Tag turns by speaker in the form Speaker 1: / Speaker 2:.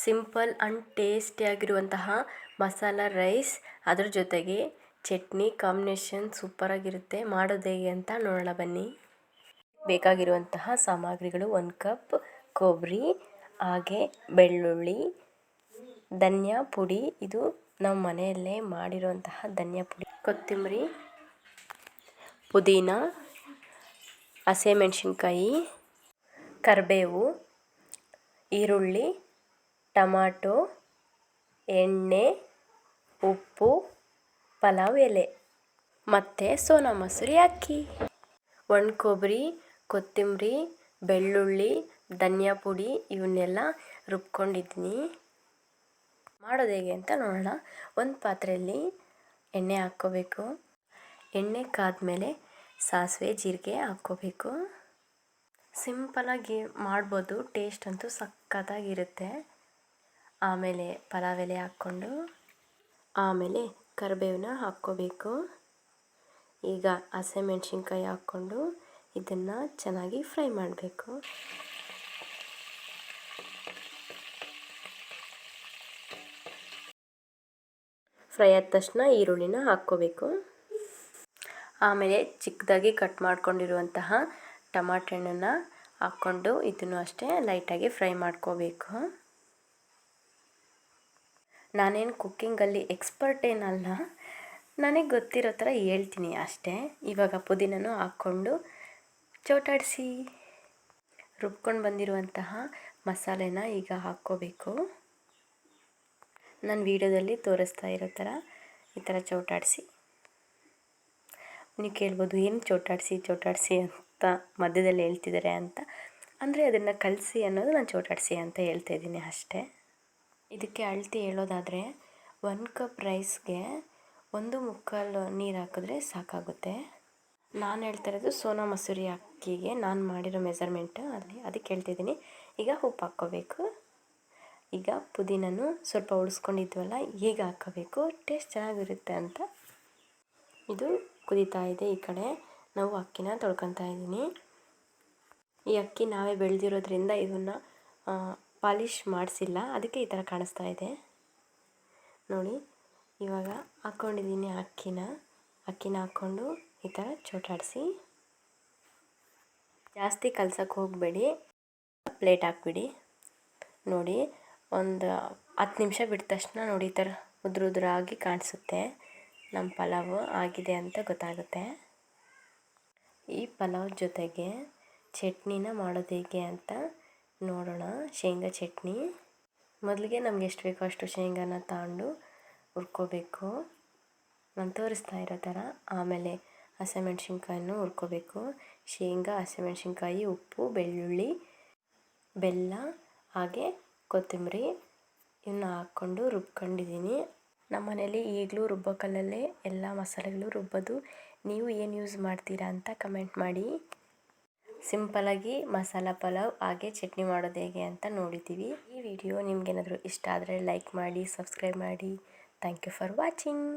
Speaker 1: Simple and ಟೇಸ್ಟಿಯಾಗಿರುವಂತಹ masala rice, ಅದ್ರ ಜೊತೆಗೆ chutney combination ಸೂಪರಾಗಿರುತ್ತೆ. ಮಾಡೋದು ಹೇಗೆ ಅಂತ ನೋಡೋಣ ಬನ್ನಿ. ಬೇಕಾಗಿರುವಂತಹ ಸಾಮಗ್ರಿಗಳು: 1 ಕಪ್ ಕೊಬ್ಬರಿ, ಹಾಗೆ ಬೆಳ್ಳುಳ್ಳಿ, ಧನಿಯಾ ಪುಡಿ, ಇದು ನಾವು ಮನೆಯಲ್ಲೇ ಮಾಡಿರುವಂತಹ ಧನಿಯಾ ಪುಡಿ, ಕೊತ್ತಂಬರಿ, ಪುದೀನ, ಹಸಿಮೆಣಸಿನ್ಕಾಯಿ, ಕರಿಬೇವು, ಈರುಳ್ಳಿ, ಟೊಮಾಟೊ, ಎಣ್ಣೆ, ಉಪ್ಪು, ಪಲಾವ್ ಎಲೆ ಮತ್ತು ಸೋನಾ ಮಸೂರಿ ಅಕ್ಕಿ. ಕೊಬ್ಬರಿ, ಕೊತ್ತಂಬರಿ, ಬೆಳ್ಳುಳ್ಳಿ, ಧನಿಯಾ ಪುಡಿ ಇವನ್ನೆಲ್ಲ ರುಬ್ಕೊಂಡಿದ್ದೀನಿ. ಮಾಡೋದು ಹೇಗೆ ಅಂತ ನೋಡೋಣ. ಒಂದು ಪಾತ್ರೆಯಲ್ಲಿ ಎಣ್ಣೆ ಹಾಕ್ಕೋಬೇಕು. ಎಣ್ಣೆ ಕಾದ್ಮೇಲೆ ಸಾಸಿವೆ ಜೀರಿಗೆ ಹಾಕ್ಕೋಬೇಕು. ಸಿಂಪಲಾಗಿ ಮಾಡ್ಬೋದು, ಟೇಸ್ಟ್ ಅಂತೂ ಸಖತ್ತಾಗಿರುತ್ತೆ. ಆಮೇಲೆ ಪಲಾವ್ ಎಲೆ ಹಾಕ್ಕೊಂಡು ಆಮೇಲೆ ಕರಿಬೇವನ್ನ ಹಾಕ್ಕೋಬೇಕು. ಈಗ ಹಸಿಮೆಣಸಿನ್ಕಾಯಿ ಹಾಕ್ಕೊಂಡು ಇದನ್ನು ಚೆನ್ನಾಗಿ ಫ್ರೈ ಮಾಡಬೇಕು. ಫ್ರೈ ಆದ ತಕ್ಷಣ ಈರುಳ್ಳಿನ ಹಾಕ್ಕೋಬೇಕು. ಆಮೇಲೆ ಚಿಕ್ಕದಾಗಿ ಕಟ್ ಮಾಡ್ಕೊಂಡಿರುವಂತಹ ಟಮಾಟೆ ಹಣ್ಣನ್ನು ಹಾಕ್ಕೊಂಡು ಇದನ್ನು ಅಷ್ಟೇ ಲೈಟಾಗಿ ಫ್ರೈ ಮಾಡ್ಕೋಬೇಕು. ನಾನೇನು ಕುಕ್ಕಿಂಗಲ್ಲಿ ಎಕ್ಸ್ಪರ್ಟ್ ಏನಲ್ಲ, ನನಗೆ ಗೊತ್ತಿರೋ ಥರ ಹೇಳ್ತೀನಿ ಅಷ್ಟೇ. ಇವಾಗ ಪುದೀನನೂ ಹಾಕ್ಕೊಂಡು ಚೌಟಾಡಿಸಿ ರುಬ್ಕೊಂಡು ಬಂದಿರುವಂತಹ ಮಸಾಲೆನ ಈಗ ಹಾಕ್ಕೋಬೇಕು. ನಾನು ವಿಡಿಯೋದಲ್ಲಿ ತೋರಿಸ್ತಾ ಇರೋ ಥರ ಈ ಥರ ಚೌಟಾಡಿಸಿ. ನೀವು ಕೇಳ್ಬೋದು, ಏನು ಚೌಟಾಡಿಸಿ ಅಂತ ಮಧ್ಯದಲ್ಲಿ ಹೇಳ್ತಿದ್ದಾರೆ ಅಂತ. ಅಂದರೆ ಅದನ್ನು ಕಲಸಿ ಅನ್ನೋದು ನಾನು ಚೌಟಾಡಿಸಿ ಅಂತ ಹೇಳ್ತಾ ಇದ್ದೀನಿ ಅಷ್ಟೇ. ಇದಕ್ಕೆ ಅಳತೆ ಹೇಳೋದಾದರೆ 1 ಕಪ್ ರೈಸ್ಗೆ 1/4 ನೀರು ಹಾಕಿದ್ರೆ ಸಾಕಾಗುತ್ತೆ. ನಾನು ಹೇಳ್ತಾ ಇರೋದು ಸೋನಾ ಮಸೂರಿ ಅಕ್ಕಿಗೆ ನಾನು ಮಾಡಿರೋ ಮೆಸರ್ಮೆಂಟ್ ಅದಕ್ಕೆ ಹೇಳ್ತಿದ್ದೀನಿ. ಈಗ ಉಪ್ಪು ಹಾಕ್ಕೋಬೇಕು. ಈಗ ಪುದೀನೂ ಸ್ವಲ್ಪ ಉಳಿಸ್ಕೊಂಡಿದ್ವಲ್ಲ, ಈಗ ಹಾಕ್ಕೋಬೇಕು. ಟೇಸ್ಟ್ ಚೆನ್ನಾಗಿರುತ್ತೆ ಅಂತ. ಇದು ಕುದೀತಾ ಇದೆ. ಈ ಕಡೆ ನಾವು ಅಕ್ಕಿನ ತೊಳ್ಕೊತಾ ಇದ್ದೀನಿ. ಈ ಅಕ್ಕಿ ನಾವೇ ಬೆಳೆದಿರೋದ್ರಿಂದ ಇದನ್ನು ಪಾಲಿಶ್ ಮಾಡಿಸಿಲ್ಲ, ಅದಕ್ಕೆ ಈ ಥರ ಕಾಣಿಸ್ತಾ ಇದೆ ನೋಡಿ. ಇವಾಗ ಹಾಕ್ಕೊಂಡಿದ್ದೀನಿ ಅಕ್ಕಿನ ಹಾಕ್ಕೊಂಡು ಈ ಥರ ಚೌಟಾಡಿಸಿ. ಜಾಸ್ತಿ ಕಲ್ಸಕ್ಕೆ ಹೋಗಬೇಡಿ, ಪ್ಲೇಟ್ ಹಾಕ್ಬಿಡಿ. ನೋಡಿ, ಒಂದು 10 ನಿಮಿಷ ಬಿಟ್ಟ ತಕ್ಷಣ ನೋಡಿ ಈ ಥರ ಉದುರಾಗಿ ಕಾಣಿಸುತ್ತೆ. ನಮ್ಮ ಪಲಾವು ಆಗಿದೆ ಅಂತ ಗೊತ್ತಾಗುತ್ತೆ. ಈ ಪಲಾವ್ ಜೊತೆಗೆ ಚಟ್ನಿನ ಮಾಡೋದು ಹೇಗೆ ಅಂತ ನೋಡೋಣ. ಶೇಂಗಾ ಚಟ್ನಿ ಮೊದಲಿಗೆ ನಮ್ಗೆ ಎಷ್ಟು ಬೇಕೋ ಅಷ್ಟು ಶೇಂಗಾನ ತಗೊಂಡು ಹುರ್ಕೋಬೇಕು, ನಾನು ತೋರಿಸ್ತಾ ಇರೋ ಥರ. ಆಮೇಲೆ ಹಸಿಮೆಣ್ಸಿನ್ಕಾಯನ್ನು ಹುರ್ಕೋಬೇಕು. ಶೇಂಗಾ, ಹಸಿಮೆಣ್ಸಿನ್ಕಾಯಿ, ಉಪ್ಪು, ಬೆಳ್ಳುಳ್ಳಿ, ಬೆಲ್ಲ, ಹಾಗೆ ಕೊತ್ತಂಬರಿ ಇವನ್ನ ಹಾಕ್ಕೊಂಡು ರುಬ್ಕೊಂಡಿದ್ದೀನಿ. ನಮ್ಮ ಮನೇಲಿ ಈಗಲೂ ರುಬ್ಬೋ ಕಲ್ಲಲ್ಲೇ ಎಲ್ಲ ಮಸಾಲೆಗಳು ರುಬ್ಬೋದು. ನೀವು ಏನು ಯೂಸ್ ಮಾಡ್ತೀರಾ ಅಂತ ಕಮೆಂಟ್ ಮಾಡಿ. ಸಿಂಪಲಾಗಿ ಮಸಾಲ ಪಲಾವ್ ಹಾಗೆ ಚಟ್ನಿ ಮಾಡೋದು ಹೇಗೆ ಅಂತ ನೋಡಿದ್ದೀವಿ. ಈ ವಿಡಿಯೋ ನಿಮಗೇನಾದರೂ ಇಷ್ಟ ಆದರೆ ಲೈಕ್ ಮಾಡಿ, ಸಬ್ಸ್ಕ್ರೈಬ್ ಮಾಡಿ. Thank you for watching.